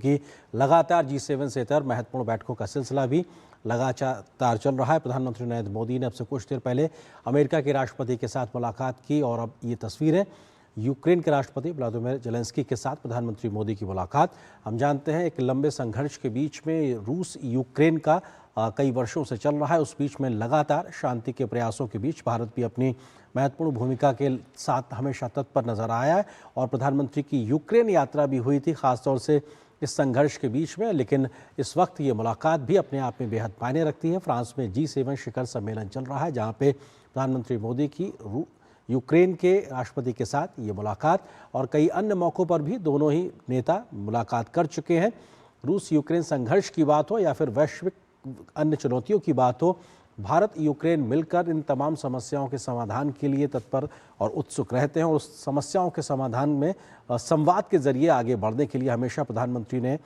क्योंकि लगातार G7 से इतर महत्वपूर्ण बैठकों का सिलसिला भी लगातार चल रहा है। प्रधानमंत्री नरेंद्र मोदी ने अब से कुछ देर पहले अमेरिका के राष्ट्रपति के साथ मुलाकात की और अब ये तस्वीरें यूक्रेन के राष्ट्रपति व्लादिमीर ज़ेलेंस्की के साथ प्रधानमंत्री मोदी की मुलाकात। हम जानते हैं एक लंबे संघर्ष के बीच में रूस यूक्रेन का कई वर्षों से चल रहा है। उस बीच में लगातार शांति के प्रयासों के बीच भारत भी अपनी महत्वपूर्ण भूमिका के साथ हमेशा तत्पर नजर आया है और प्रधानमंत्री की यूक्रेन यात्रा भी हुई थी, खासतौर से इस संघर्ष के बीच में। लेकिन इस वक्त ये मुलाकात भी अपने आप में बेहद मायने रखती है। फ्रांस में G7 शिखर सम्मेलन चल रहा है, जहाँ पे प्रधानमंत्री मोदी की यूक्रेन के राष्ट्रपति के साथ ये मुलाकात और कई अन्य मौक़ों पर भी दोनों ही नेता मुलाकात कर चुके हैं। रूस यूक्रेन संघर्ष की बात हो या फिर वैश्विक अन्य चुनौतियों की बात हो, भारत यूक्रेन मिलकर इन तमाम समस्याओं के समाधान के लिए तत्पर और उत्सुक रहते हैं और उस समस्याओं के समाधान में संवाद के जरिए आगे बढ़ने के लिए हमेशा प्रधानमंत्री ने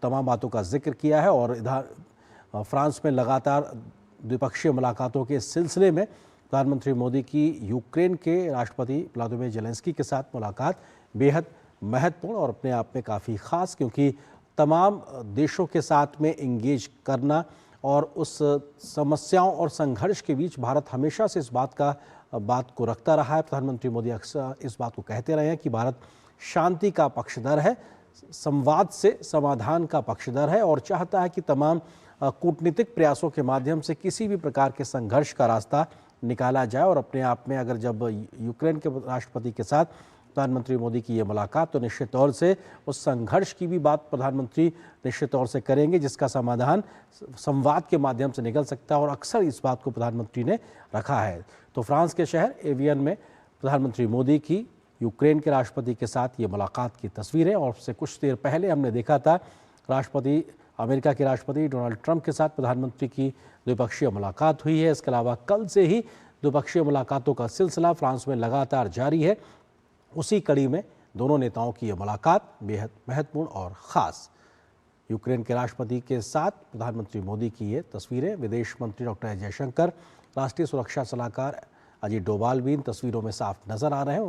तमाम बातों का जिक्र किया है। और इधर फ्रांस में लगातार द्विपक्षीय मुलाकातों के सिलसिले में प्रधानमंत्री मोदी की यूक्रेन के राष्ट्रपति व्लादिमीर ज़ेलेंस्की के साथ मुलाकात बेहद महत्वपूर्ण और अपने आप में काफ़ी ख़ास, क्योंकि तमाम देशों के साथ में इंगेज करना और उस समस्याओं और संघर्ष के बीच भारत हमेशा से इस बात को रखता रहा है। प्रधानमंत्री मोदी अक्सर इस बात को कहते रहे हैं कि भारत शांति का पक्षधर है, संवाद से समाधान का पक्षधर है और चाहता है कि तमाम कूटनीतिक प्रयासों के माध्यम से किसी भी प्रकार के संघर्ष का रास्ता निकाला जाए। और अपने आप में अगर जब यूक्रेन के राष्ट्रपति के साथ प्रधानमंत्री मोदी की ये मुलाकात, तो निश्चित तौर से उस संघर्ष की भी बात प्रधानमंत्री निश्चित तौर से करेंगे, जिसका समाधान संवाद के माध्यम से निकल सकता है और अक्सर इस बात को प्रधानमंत्री ने रखा है। तो फ्रांस के शहर एवियन में प्रधानमंत्री मोदी की यूक्रेन के राष्ट्रपति के साथ ये मुलाकात की तस्वीरें, और उससे कुछ देर पहले हमने देखा था अमेरिका के राष्ट्रपति डोनाल्ड ट्रंप के साथ प्रधानमंत्री की द्विपक्षीय मुलाकात हुई है। इसके अलावा कल से ही द्विपक्षीय मुलाकातों का सिलसिला फ्रांस में लगातार जारी है। उसी कड़ी में दोनों नेताओं की यह मुलाकात बेहद महत्वपूर्ण और ख़ास। यूक्रेन के राष्ट्रपति के साथ प्रधानमंत्री मोदी की ये तस्वीरें। विदेश मंत्री डॉक्टर एस जयशंकर, राष्ट्रीय सुरक्षा सलाहकार अजीत डोभाल भी इन तस्वीरों में साफ नजर आ रहे हैं।